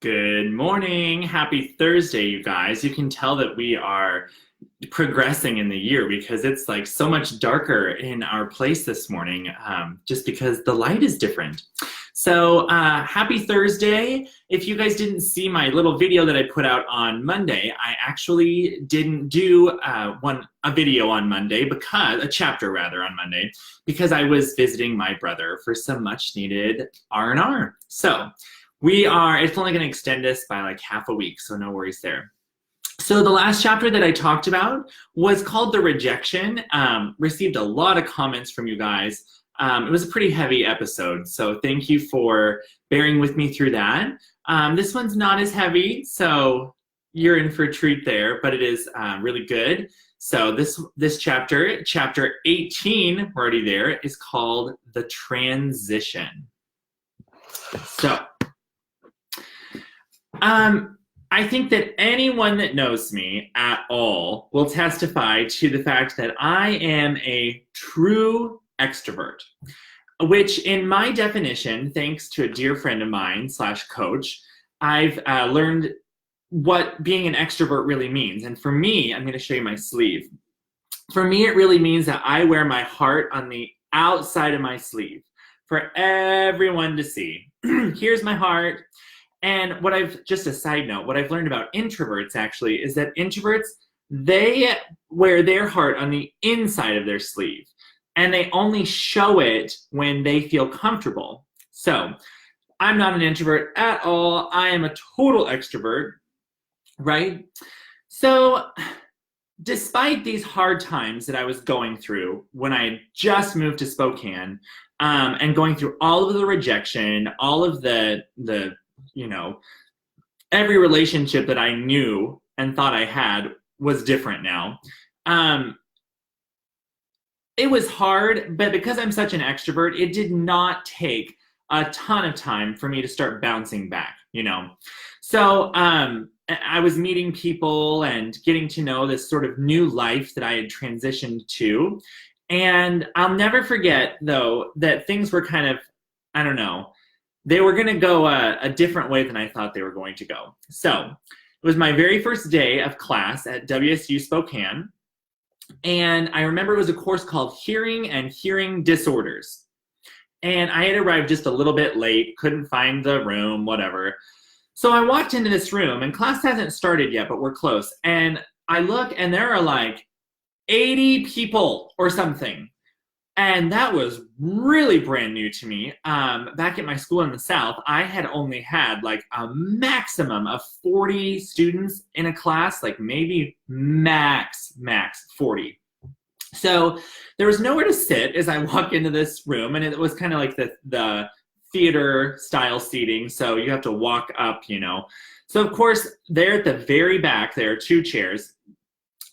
Good morning. Happy Thursday, you guys. You can tell that we are progressing in the year because it's like so much darker in our place this morning, just because the light is different. So, happy Thursday. If you guys didn't see my little video that I put out on Monday, I actually didn't do a video on Monday, because a chapter rather on Monday, because I was visiting my brother for some much needed R&R. So, it's only going to extend us by like half a week, so no worries there. So the last chapter that I talked about was called The Rejection. Received a lot of comments from you guys. It was a pretty heavy episode, so thank you for bearing with me through that. This one's not as heavy, so you're in for a treat there, but it is really good. So this chapter 18, we're already there, is called The Transition. So, I think that anyone that knows me at all will testify to the fact that I am a true extrovert, which in my definition, thanks to a dear friend of mine / coach, I've learned what being an extrovert really means. And for me, I'm going to show you my sleeve. For me, it really means that I wear my heart on the outside of my sleeve for everyone to see. Here's my heart. And just a side note, what I've learned about introverts actually is that introverts, they wear their heart on the inside of their sleeve, and they only show it when they feel comfortable. So I'm not an introvert at all. I am a total extrovert, right? So despite these hard times that I was going through when I had just moved to Spokane, and going through all of the rejection, all of the every relationship that I knew and thought I had was different now. It was hard, but because I'm such an extrovert, it did not take a ton of time for me to start bouncing back, So I was meeting people and getting to know this sort of new life that I had transitioned to. And I'll never forget, though, that things were kind of, I don't know, they were going to go a different way than I thought they were going to go. So it was my very first day of class at WSU Spokane. And I remember it was a course called Hearing and Hearing Disorders. And I had arrived just a little bit late, couldn't find the room, whatever. So I walked into this room, and class hasn't started yet, but we're close. And I look, and there are like 80 people or something. And that was really brand new to me. Back at my school in the South, I had only had like a maximum of 40 students in a class, like maybe max 40. So there was nowhere to sit as I walk into this room, and it was kind of like the theater style seating. So you have to walk up, So of course, there at the very back, there are 2 chairs.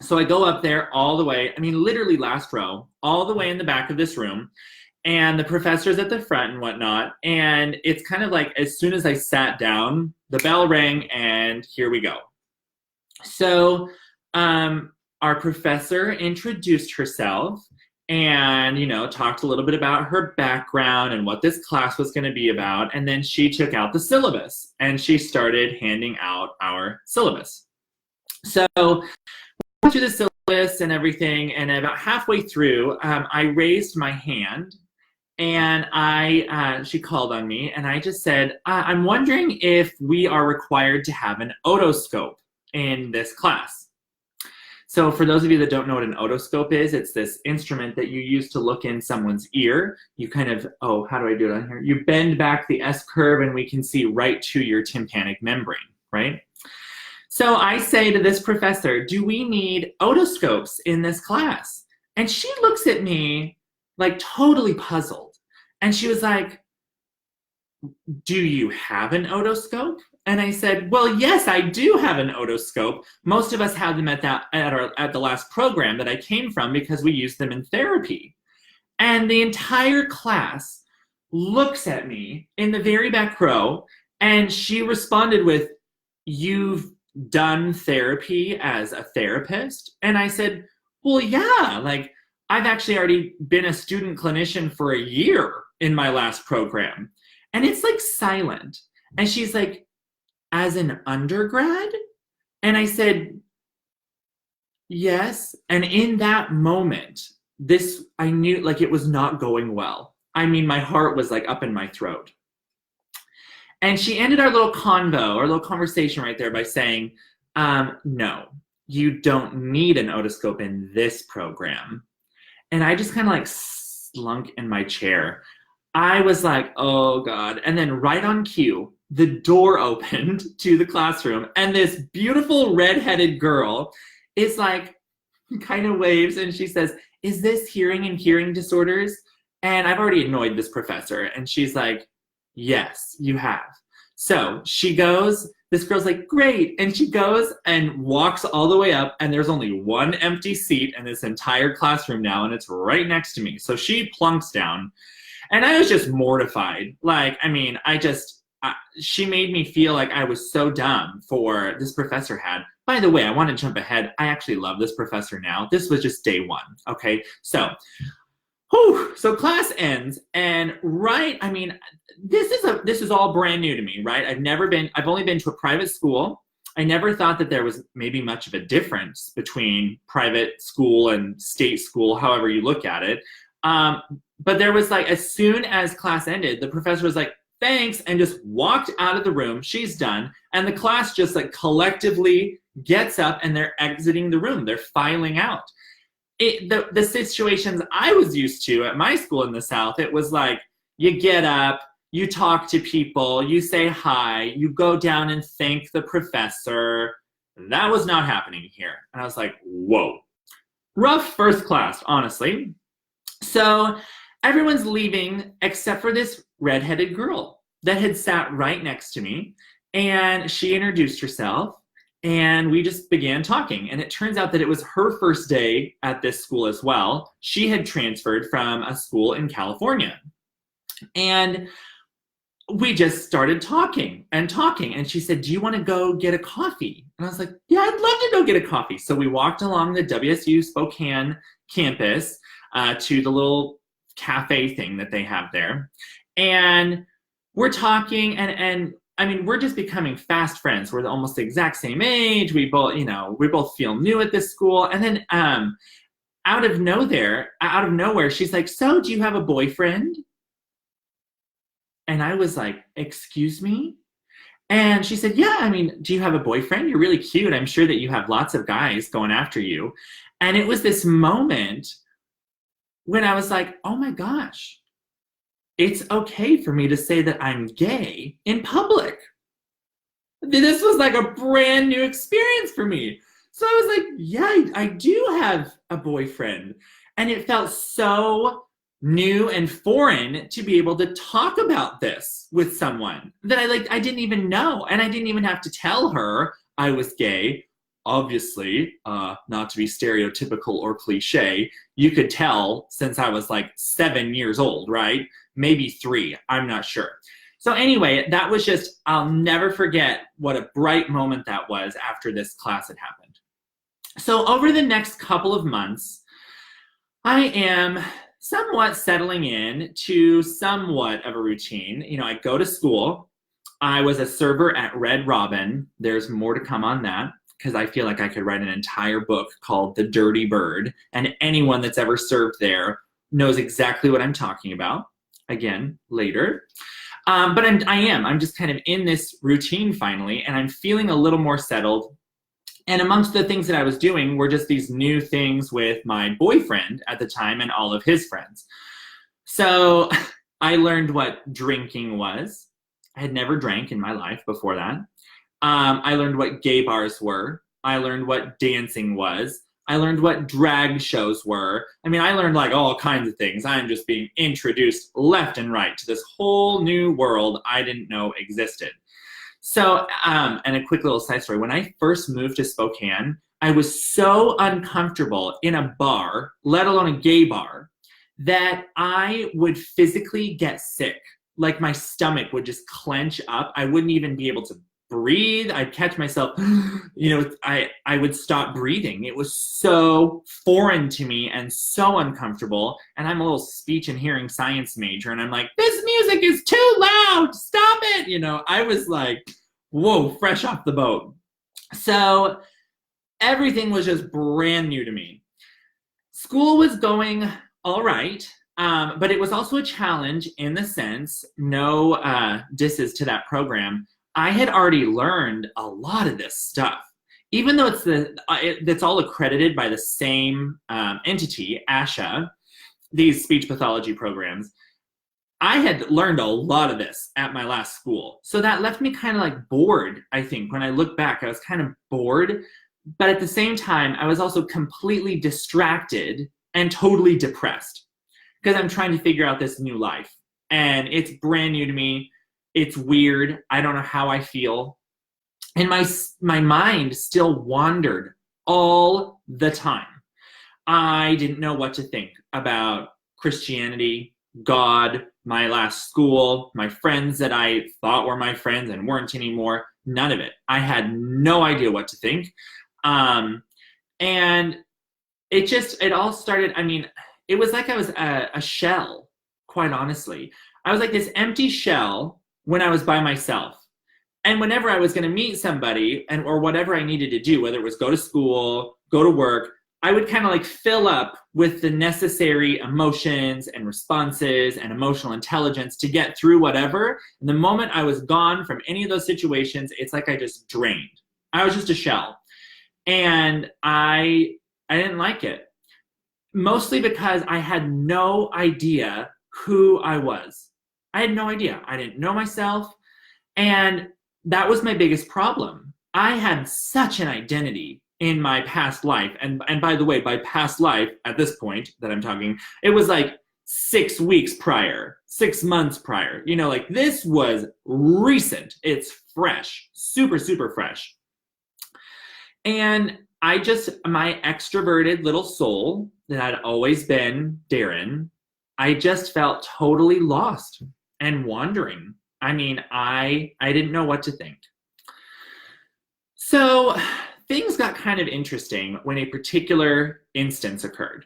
So I go up there all the way, literally last row, all the way in the back of this room, and the professor's at the front and whatnot. And it's kind of like as soon as I sat down, the bell rang, and here we go. So our professor introduced herself and, talked a little bit about her background and what this class was going to be about. And then she took out the syllabus, and she started handing out our syllabus. So through the syllabus and everything, and about halfway through, I raised my hand, and she called on me, and I just said, I'm wondering if we are required to have an otoscope in this class. So for those of you that don't know what an otoscope is, it's this instrument that you use to look in someone's ear. You kind of, how do I do it on here? You bend back the S curve, and we can see right to your tympanic membrane, right? So I say to this professor, do we need otoscopes in this class? And she looks at me like totally puzzled. And she was like, do you have an otoscope? And I said, well, yes, I do have an otoscope. Most of us had them at the last program that I came from because we used them in therapy. And the entire class looks at me in the very back row, and she responded with, you've done therapy as a therapist? And I said, well, yeah, like I've actually already been a student clinician for a year in my last program. And it's like silent. And she's like, as an undergrad? And I said, yes. And in that moment, I knew like it was not going well. I mean, my heart was like up in my throat. And she ended our little conversation right there by saying, no, you don't need an otoscope in this program. And I just kind of like slunk in my chair. I was like, oh God. And then right on cue, the door opened to the classroom and this beautiful redheaded girl is like, kind of waves and she says, is this hearing and hearing disorders? And I've already annoyed this professor. And she's like, yes, you have. So she goes, this girl's like, great. And she goes and walks all the way up and there's only one empty seat in this entire classroom now and it's right next to me. So she plunks down and I was just mortified. Like, I mean, she made me feel like I was so dumb for this professor had. By the way, I want to jump ahead. I actually love this professor now. This was just day one, okay? So class ends, and I mean, this is all brand new to me, right? I've only been to a private school. I never thought that there was maybe much of a difference between private school and state school, however you look at it. But there was like, as soon as class ended, the professor was like, thanks, and just walked out of the room. She's done. And the class just like collectively gets up and they're exiting the room. They're filing out. The situations I was used to at my school in the South, it was like, you get up, you talk to people, you say hi, you go down and thank the professor. That was not happening here. And I was like, whoa. Rough first class, honestly. So everyone's leaving except for this redheaded girl that had sat right next to me. And she introduced herself and we just began talking. And it turns out that it was her first day at this school as well. She had transferred from a school in California. And we just started talking. And she said, do you want to go get a coffee? And I was like, yeah, I'd love to go get a coffee. So we walked along the WSU Spokane campus to the little cafe thing that they have there. And we're talking and I mean, we're just becoming fast friends. We're almost the exact same age. We both feel new at this school. And then out of nowhere, she's like, so do you have a boyfriend? And I was like, excuse me? And she said, yeah, I mean, do you have a boyfriend? You're really cute. I'm sure that you have lots of guys going after you. And it was this moment when I was like, oh my gosh, it's okay for me to say that I'm gay in public. This was like a brand new experience for me. So I was like, yeah, I do have a boyfriend. And it felt so new and foreign to be able to talk about this with someone that I didn't even know. And I didn't even have to tell her I was gay. Obviously, not to be stereotypical or cliche, you could tell since I was like 7 years old, right? Maybe 3, I'm not sure. So anyway, that was just, I'll never forget what a bright moment that was after this class had happened. So over the next couple of months, I am somewhat settling in to somewhat of a routine. You know, I go to school. I was a server at Red Robin. There's more to come on that, because I feel like I could write an entire book called The Dirty Bird, and anyone that's ever served there knows exactly what I'm talking about. Again, later. But I'm just kind of in this routine finally, and I'm feeling a little more settled. And amongst the things that I was doing were just these new things with my boyfriend at the time and all of his friends. So I learned what drinking was. I had never drank in my life before that. I learned what gay bars were. I learned what dancing was. I learned what drag shows were. I mean, I learned like all kinds of things. I'm just being introduced left and right to this whole new world I didn't know existed. So, and a quick little side story. When I first moved to Spokane, I was so uncomfortable in a bar, let alone a gay bar, that I would physically get sick. Like my stomach would just clench up. I wouldn't even be able to breathe. I'd catch myself, I would stop breathing. It was so foreign to me and so uncomfortable. And I'm a little speech and hearing science major. And I'm like, this music is too loud. Stop it. I was like, whoa, fresh off the boat. So everything was just brand new to me. School was going all right, but it was also a challenge in the sense, no disses to that program. I had already learned a lot of this stuff. Even though it's all accredited by the same entity, ASHA, these speech pathology programs, I had learned a lot of this at my last school. So that left me kind of like bored, I think. When I look back, I was kind of bored. But at the same time, I was also completely distracted and totally depressed because I'm trying to figure out this new life. And it's brand new to me. It's weird. I don't know how I feel. And my mind still wandered all the time. I didn't know what to think about Christianity, God, my last school, my friends that I thought were my friends and weren't anymore. None of it. I had no idea what to think. And it all started, I mean, it was like I was a shell, quite honestly. I was like this empty shell when I was by myself. And whenever I was going to meet somebody or whatever I needed to do, whether it was go to school, go to work, I would kind of like fill up with the necessary emotions and responses and emotional intelligence to get through whatever. And the moment I was gone from any of those situations, it's like I just drained. I was just a shell. And I didn't like it. Mostly because I had no idea who I was. I had no idea. I didn't know myself. And that was my biggest problem. I had such an identity in my past life. And by the way, by past life, at this point that I'm talking, it was like 6 weeks prior, 6 months prior. You know, like this was recent. It's fresh, super, super fresh. And my extroverted little soul that had always been Darren, I just felt totally lost and wandering. I mean, I didn't know what to think. So things got kind of interesting when a particular instance occurred.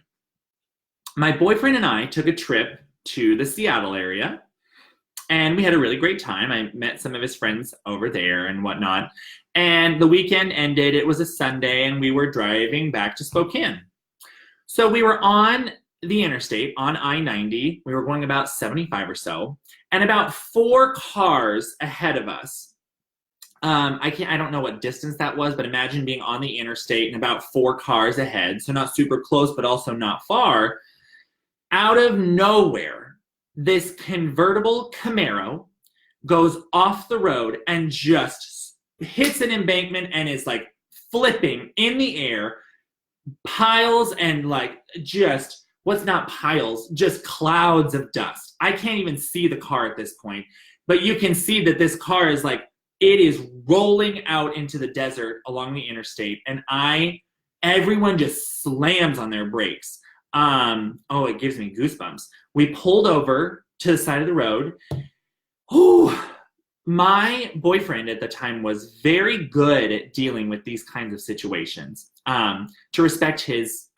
My boyfriend and I took a trip to the Seattle area, and we had a really great time. I met some of his friends over there and whatnot. And the weekend ended. It was a Sunday, and we were driving back to Spokane. So we were on the interstate, on I-90. We were going about 75 or so, and about 4 cars ahead of us. I don't know what distance that was, but imagine being on the interstate and about 4 cars ahead, so not super close, but also not far. Out of nowhere, this convertible Camaro goes off the road and just hits an embankment and is like flipping in the air, piles and like just, what's not piles, just clouds of dust. I can't even see the car at this point, but you can see that this car is like, it is rolling out into the desert along the interstate, and everyone just slams on their brakes. It gives me goosebumps. We pulled over to the side of the road. Ooh, my boyfriend at the time was very good at dealing with these kinds of situations. To respect his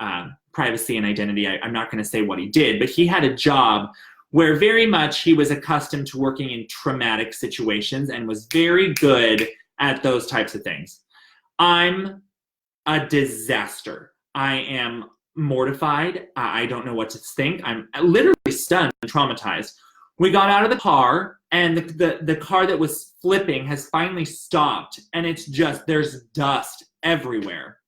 privacy and identity, I'm not going to say what he did, but he had a job where very much he was accustomed to working in traumatic situations and was very good at those types of things. I'm a disaster. I am mortified. I don't know what to think. I'm literally stunned and traumatized. We got out of the car, and the car that was flipping has finally stopped, and it's just, there's dust everywhere.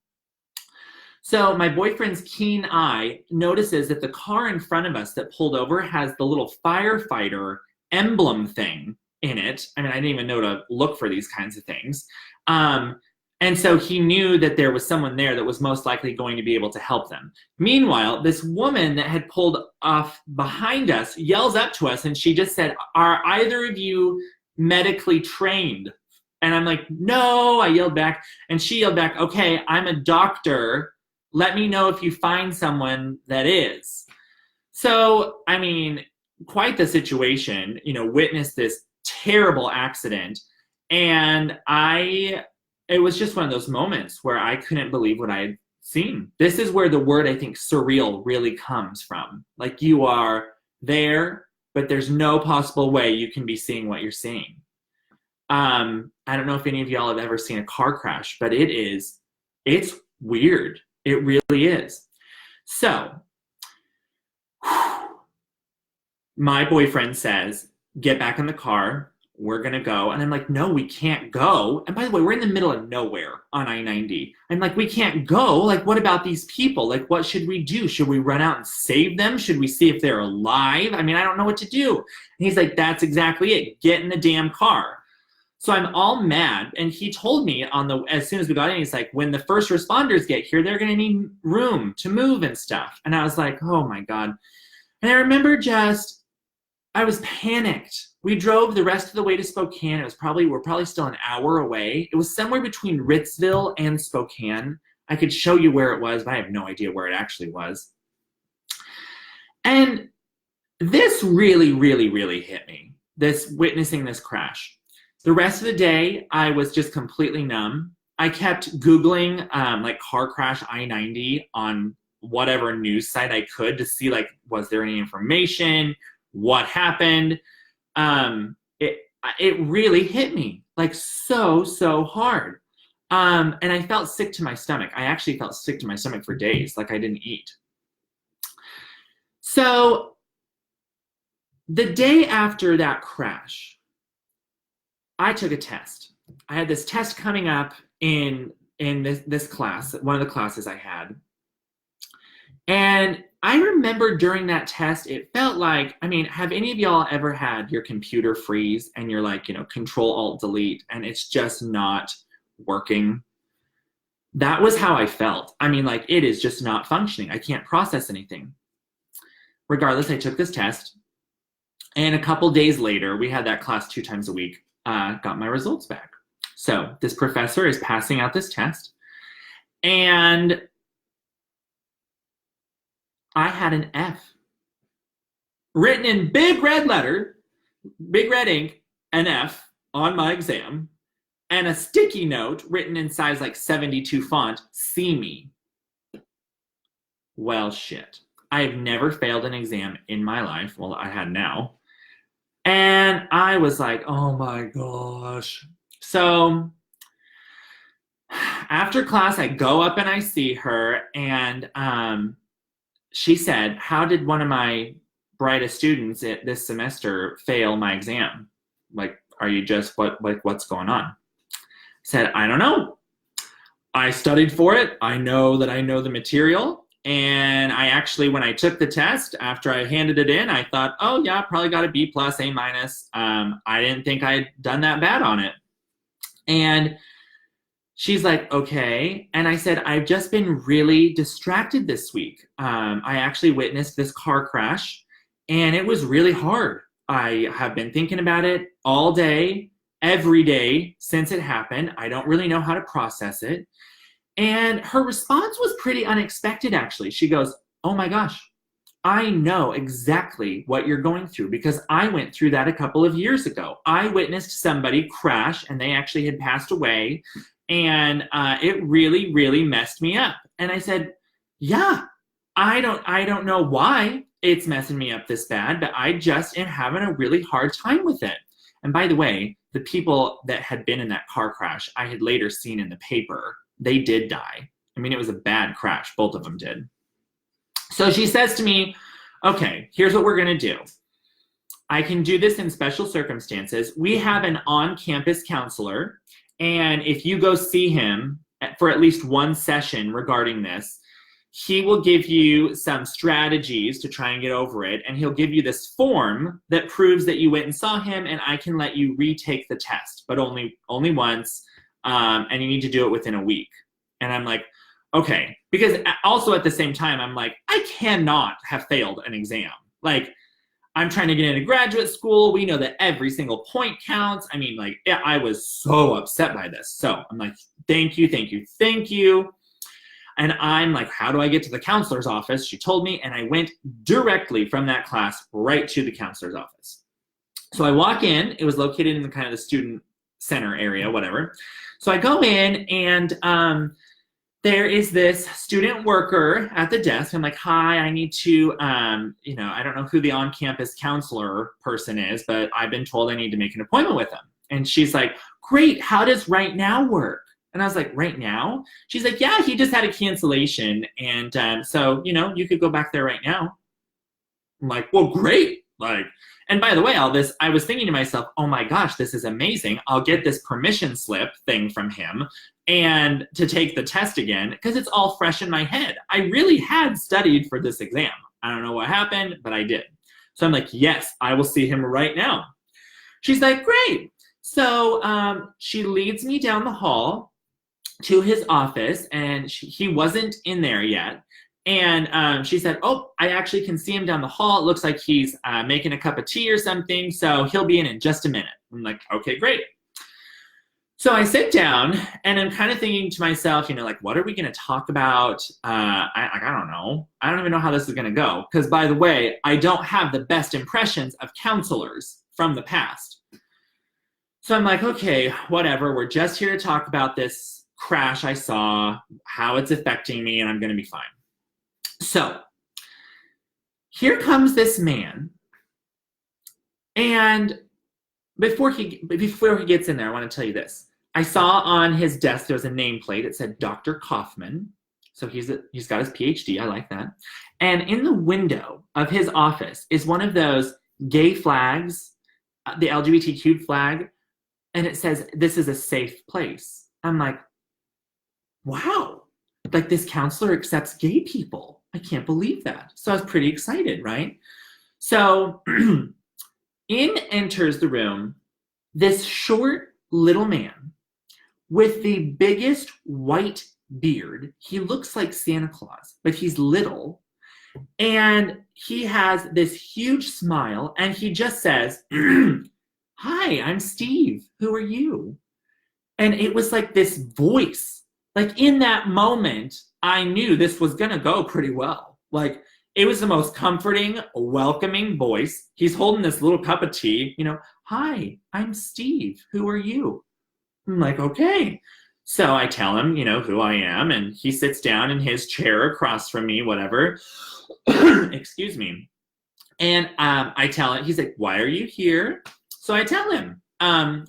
So my boyfriend's keen eye notices that the car in front of us that pulled over has the little firefighter emblem thing in it. I mean, I didn't even know to look for these kinds of things. And so he knew that there was someone there that was most likely going to be able to help them. Meanwhile, this woman that had pulled off behind us yells up to us, and she just said, "Are either of you medically trained?" And I'm like, "No," I yelled back. And she yelled back, "Okay, I'm a doctor. Let me know if you find someone that is." So, I mean, quite the situation, witnessed this terrible accident. And it was just one of those moments where I couldn't believe what I had seen. This is where the word, I think, surreal really comes from. Like, you are there, but there's no possible way you can be seeing what you're seeing. I don't know if any of y'all have ever seen a car crash, but it's weird. It really is. So my boyfriend says, get back in the car. We're going to go. And I'm like, no, we can't go. And by the way, we're in the middle of nowhere on I-90. I'm like, we can't go. Like, what about these people? Like, what should we do? Should we run out and save them? Should we see if they're alive? I mean, I don't know what to do. And he's like, that's exactly it. Get in the damn car. So I'm all mad. And he told me as soon as we got in, he's like, when the first responders get here, they're going to need room to move and stuff. And I was like, oh my God. And I remember I was panicked. We drove the rest of the way to Spokane. We're probably still an hour away. It was somewhere between Ritzville and Spokane. I could show you where it was, but I have no idea where it actually was. And this really, really, really hit me, witnessing this crash. The rest of the day, I was just completely numb. I kept Googling like car crash I-90 on whatever news site I could to see, like, was there any information? What happened? It really hit me, like, so hard. And I felt sick to my stomach. I actually felt sick to my stomach for days, like I didn't eat. So the day after that crash, I took a test. I had this test coming up in this class, one of the classes I had. And I remember during that test, it felt like, I mean, have any of y'all ever had your computer freeze and you're like, Control-Alt-Delete, and it's just not working? That was how I felt. I mean, like, it is just not functioning. I can't process anything. Regardless, I took this test. And a couple days later, we had that class 2 times a week, got my results back. So this professor is passing out this test. And I had an F. Written in big red letter, big red ink, an F on my exam, and a sticky note written in size like 72 font, see me. Well, shit. I've never failed an exam in my life. Well, I had now. And I was like, oh my gosh. So after class, I go up and I see her, and she said, how did one of my brightest students this semester fail my exam? Like, are you just, what's going on? I said, I don't know. I studied for it. I know that I know the material. And I actually, when I took the test, after I handed it in, I thought, oh yeah, probably got a B+, A-. I didn't think I'd done that bad on it. And she's like, okay. And I said, I've just been really distracted this week. I actually witnessed this car crash, and it was really hard. I have been thinking about it all day, every day since it happened. I don't really know how to process it. And her response was pretty unexpected, actually. She goes, oh my gosh, I know exactly what you're going through, because I went through that a couple of years ago. I witnessed somebody crash, and they actually had passed away. And it really, really messed me up. And I said, yeah, I don't know why it's messing me up this bad, but I just am having a really hard time with it. And by the way, the people that had been in that car crash, I had later seen in the paper, they did die. I mean, it was a bad crash. Both of them did. So she says to me, okay, here's what we're going to do. I can do this in special circumstances. We have an on-campus counselor, and if you go see him for at least one session regarding this, he will give you some strategies to try and get over it, and he'll give you this form that proves that you went and saw him, and I can let you retake the test, but only once, and you need to do it within a week. And I'm like, okay, because also at the same time, I'm like, I cannot have failed an exam. Like, I'm trying to get into graduate school. We know that every single point counts. I mean, like, I was so upset by this. So I'm like, thank you, thank you, thank you. And I'm like, how do I get to the counselor's office? She told me, and I went directly from that class right to the counselor's office. So I walk in. It was located in the kind of the student center area, whatever. So I go in, and there is this student worker at the desk. I'm like, hi, I need to, I don't know who the on-campus counselor person is, but I've been told I need to make an appointment with them. And she's like, great, how does right now work? And I was like, right now? She's like, yeah, he just had a cancellation. And so, you could go back there right now. I'm like, well, great. Like, and by the way, all this, I was thinking to myself, oh my gosh, this is amazing. I'll get this permission slip thing from him and to take the test again, because it's all fresh in my head. I really had studied for this exam. I don't know what happened, but I did. So I'm like, yes, I will see him right now. She's like, great. So she leads me down the hall to his office, and he wasn't in there yet. And she said, oh, I actually can see him down the hall. It looks like he's making a cup of tea or something, so he'll be in just a minute. I'm like, okay, great. So I sit down, and I'm kind of thinking to myself, like, what are we going to talk about? I don't know. I don't even know how this is going to go. Because, by the way, I don't have the best impressions of counselors from the past. So I'm like, okay, whatever. We're just here to talk about this crash I saw, how it's affecting me, and I'm going to be fine. So here comes this man, and before he gets in there, I want to tell you this. I saw on his desk there was a nameplate. It said Dr. Kaufman. So he's got his PhD. I like that. And in the window of his office is one of those gay flags, the LGBTQ flag, and it says, this is a safe place. I'm like, wow, like this counselor accepts gay people. I can't believe that. So I was pretty excited, right? So in enters the room this short little man with the biggest white beard. He looks like Santa Claus, but he's little. And he has this huge smile, and he just says, hi, I'm Steve. Who are you? And it was like this voice. Like in that moment, I knew this was going to go pretty well. Like it was the most comforting, welcoming voice. He's holding this little cup of tea, hi, I'm Steve. Who are you? I'm like, okay. So I tell him, who I am, and he sits down in his chair across from me, whatever. Excuse me. And I tell him, he's like, why are you here? So I tell him, about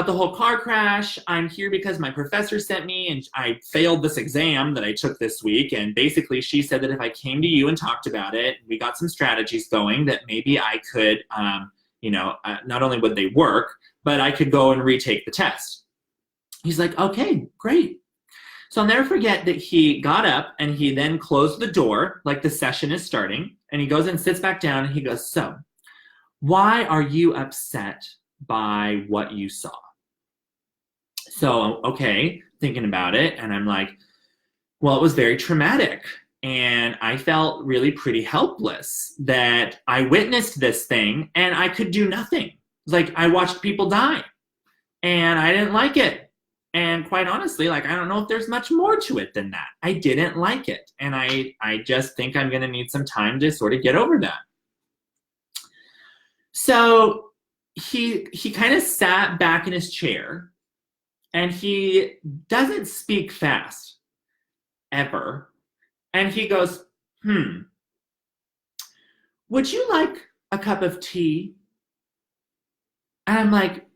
the whole car crash. I'm here because my professor sent me, and I failed this exam that I took this week. And basically she said that if I came to you and talked about it, we got some strategies going that maybe I could, not only would they work, but I could go and retake the test. He's like, okay, great. So I'll never forget that he got up and he then closed the door, like the session is starting, and he goes and sits back down and he goes, so why are you upset by what you saw? So, okay, thinking about it, and I'm like, well, it was very traumatic, and I felt really pretty helpless that I witnessed this thing and I could do nothing. Like I watched people die and I didn't like it. And quite honestly, like, I don't know if there's much more to it than that. I didn't like it. And I just think I'm going to need some time to sort of get over that. So he kind of sat back in his chair, and he doesn't speak fast ever. And he goes, would you like a cup of tea? And I'm like,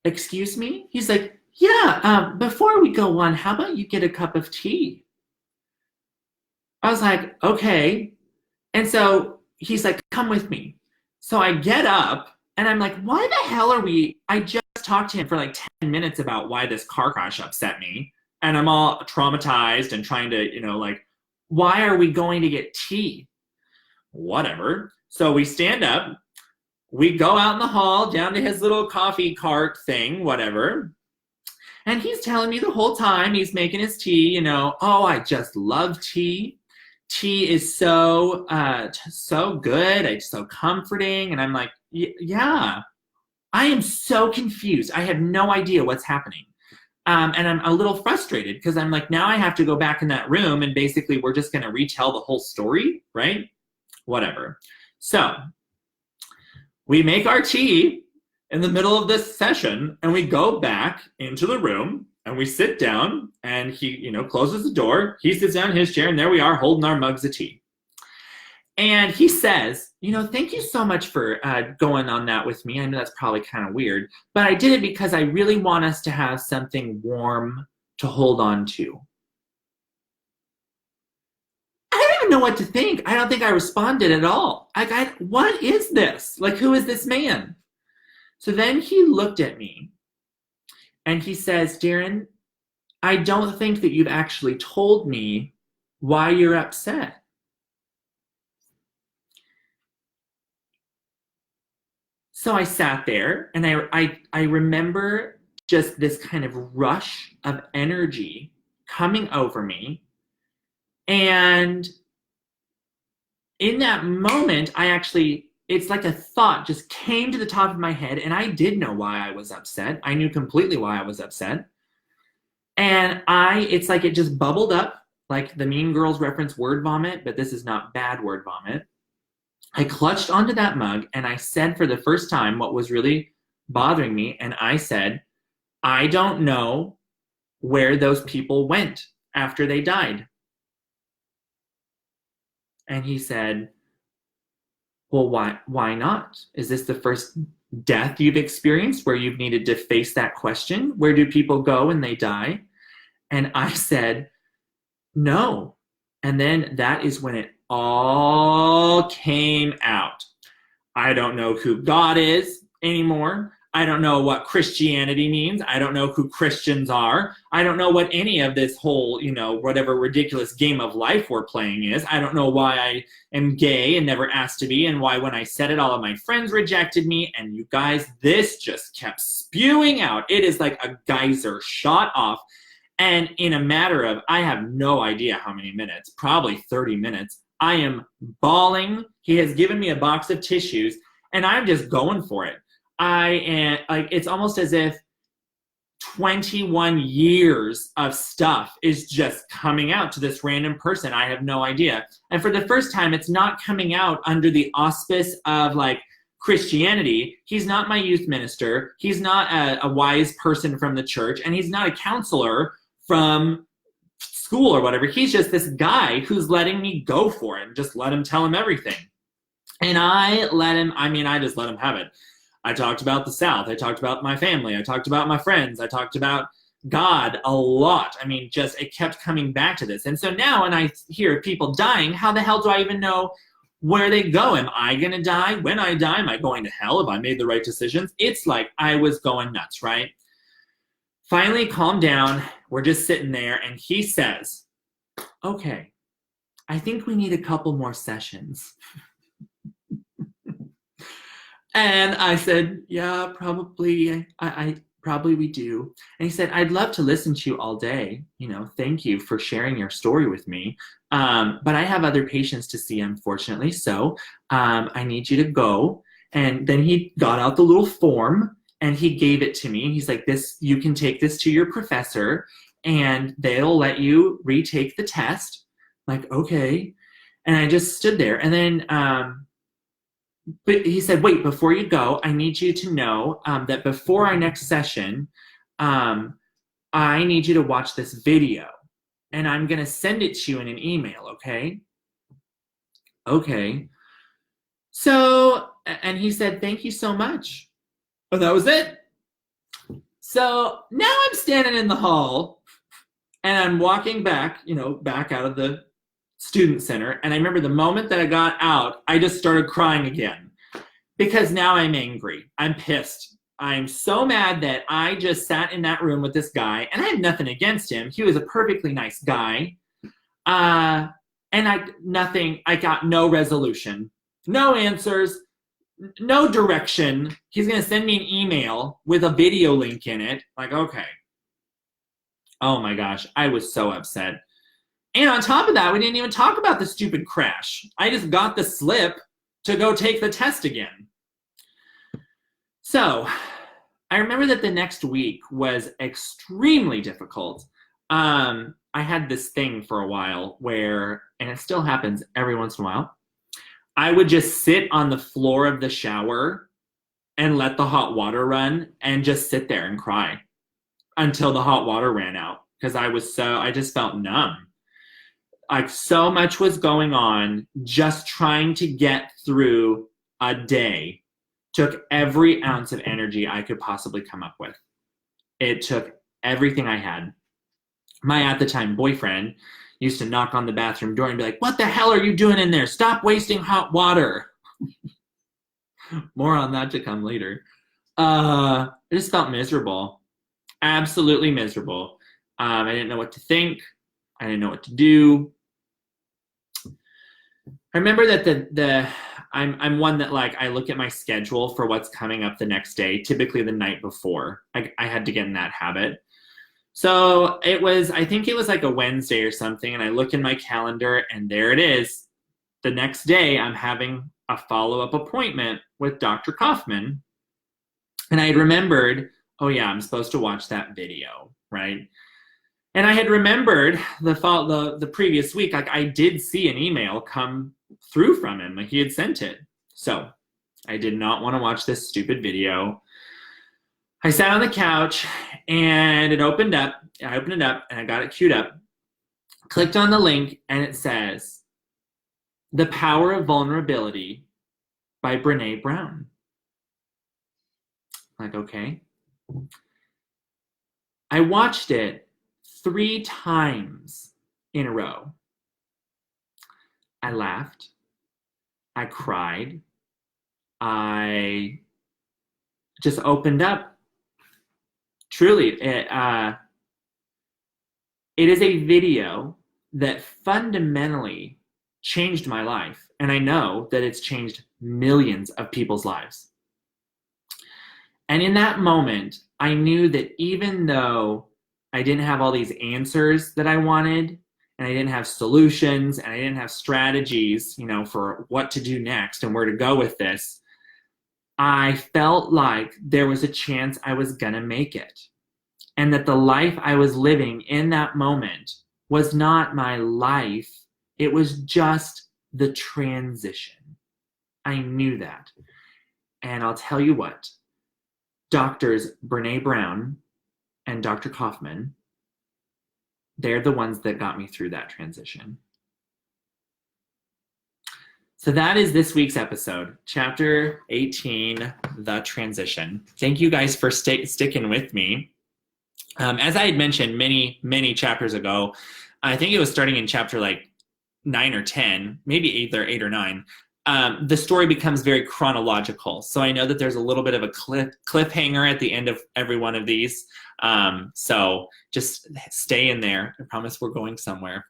excuse me? He's like, yeah, before we go on, how about you get a cup of tea? I was like, okay. And so he's like, come with me. So I get up, and I'm like, why the hell are we? I just talked to him for like 10 minutes about why this car crash upset me. And I'm all traumatized and trying to, why are we going to get tea? Whatever. So we stand up. We go out in the hall, down to his little coffee cart thing, whatever. And he's telling me the whole time he's making his tea, oh, I just love tea. Tea is so good. It's so comforting. And I'm like, yeah, I am so confused. I have no idea what's happening. And I'm a little frustrated because I'm like, now I have to go back in that room and basically we're just going to retell the whole story, right? Whatever. So we make our tea in the middle of this session, and we go back into the room and we sit down, and he, closes the door. He sits down in his chair, and there we are holding our mugs of tea. And he says, thank you so much for going on that with me. I know that's probably kind of weird, but I did it because I really want us to have something warm to hold on to. I don't even know what to think. I don't think I responded at all. What is this? Like, who is this man? So then he looked at me and he says, Darren, I don't think that you've actually told me why you're upset. So I sat there and I remember just this kind of rush of energy coming over me. And in that moment, it's like a thought just came to the top of my head, and I did know why I was upset. I knew completely why I was upset. And it's like it just bubbled up, like the Mean Girls reference word vomit, but this is not bad word vomit. I clutched onto that mug and I said for the first time what was really bothering me. And I said, I don't know where those people went after they died. And he said, well, why not? Is this the first death you've experienced where you've needed to face that question? Where do people go when they die? And I said, no. And then that is when it all came out. I don't know who God is anymore. I don't know what Christianity means. I don't know who Christians are. I don't know what any of this whole, whatever ridiculous game of life we're playing is. I don't know why I am gay and never asked to be, and why when I said it, all of my friends rejected me. And you guys, this just kept spewing out. It is like a geyser shot off. And in a matter of, I have no idea how many minutes, probably 30 minutes, I am bawling. He has given me a box of tissues, and I'm just going for it. It's almost as if 21 years of stuff is just coming out to this random person. I have no idea. And for the first time, it's not coming out under the auspice of like Christianity. He's not my youth minister. He's not a wise person from the church, and he's not a counselor from school or whatever. He's just this guy who's letting me go for it and just let him tell him everything. And I just let him have it. I talked about the South. I talked about my family. I talked about my friends. I talked about God a lot. It kept coming back to this. And so now when I hear people dying, how the hell do I even know where they go? Am I going to die? When I die, am I going to hell? Have I made the right decisions? It's like I was going nuts, right? Finally, calm down. We're just sitting there, and he says, okay, I think we need a couple more sessions. And I said, yeah, probably. I probably we do. And he said, I'd love to listen to you all day. Thank you for sharing your story with me. But I have other patients to see, unfortunately. So I need you to go. And then he got out the little form and he gave it to me. He's like, you can take this to your professor and they'll let you retake the test. I'm like, okay. And I just stood there. And then, but he said, wait, before you go, I need you to know that before our next session, I need you to watch this video. And I'm going to send it to you in an email, okay? Okay. So, and he said, thank you so much. Oh, that was it. So now I'm standing in the hall and I'm walking back, back out of the student center. And I remember the moment that I got out, I just started crying again because now I'm angry. I'm pissed. I'm so mad that I just sat in that room with this guy, and I had nothing against him. He was a perfectly nice guy. And I got no resolution, no answers, no direction. He's going to send me an email with a video link in it. Like, okay. Oh my gosh. I was so upset. And on top of that, we didn't even talk about the stupid crash. I just got the slip to go take the test again. So I remember that the next week was extremely difficult. I had this thing for a while where, and it still happens every once in a while, I would just sit on the floor of the shower and let the hot water run and just sit there and cry until the hot water ran out because I just felt numb. Like, so much was going on, just trying to get through a day took every ounce of energy I could possibly come up with. It took everything I had. My, at the time, boyfriend used to knock on the bathroom door and be like, "What the hell are you doing in there? Stop wasting hot water." More on that to come later. I just felt miserable. Absolutely miserable. I didn't know what to think. I didn't know what to do. I remember that I'm one that, like, I look at my schedule for what's coming up the next day, typically the night before. I had to get in that habit. So I think it was like a Wednesday or something, and I look in my calendar, and there it is. The next day, I'm having a follow-up appointment with Dr. Kaufman. And I had remembered, oh yeah, I'm supposed to watch that video, right? And I had remembered the previous week, like, I did see an email come through from him, like he had sent it. So I did not want to watch this stupid video. I sat on the couch and it opened up. I opened it up and I got it queued up. Clicked on the link and it says, "The Power of Vulnerability" by Brené Brown. Like, okay. I watched it 3 times in a row. I laughed. I cried. I just opened up. Truly, it is a video that fundamentally changed my life. And I know that it's changed millions of people's lives. And in that moment, I knew that even though I didn't have all these answers that I wanted, and I didn't have solutions, and I didn't have strategies, for what to do next and where to go with this, I felt like there was a chance I was gonna make it. And that the life I was living in that moment was not my life. It was just the transition. I knew that. And I'll tell you what, Doctors Brené Brown and Dr. Kaufman, they're the ones that got me through that transition. So that is this week's episode, Chapter 18, The Transition. Thank you guys for sticking with me. As I had mentioned many, many chapters ago, I think it was starting in chapter like 9 or 10, maybe either 8 or 9, the story becomes very chronological. So I know that there's a little bit of a cliffhanger at the end of every one of these. So just stay in there. I promise we're going somewhere.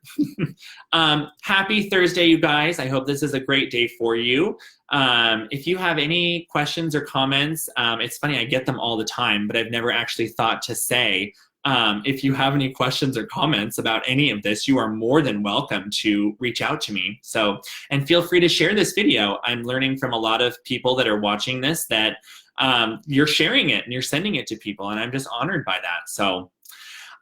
Happy Thursday, you guys. I hope this is a great day for you. If you have any questions or comments, it's funny, I get them all the time, but I've never actually thought to say, if you have any questions or comments about any of this, you are more than welcome to reach out to me. So, and feel free to share this video. I'm learning from a lot of people that are watching this that you're sharing it and you're sending it to people, and I'm just honored by that. So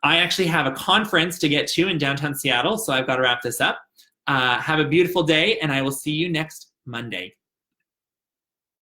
I actually have a conference to get to in downtown Seattle, so I've got to wrap this up. Have a beautiful day, and I will see you next Monday.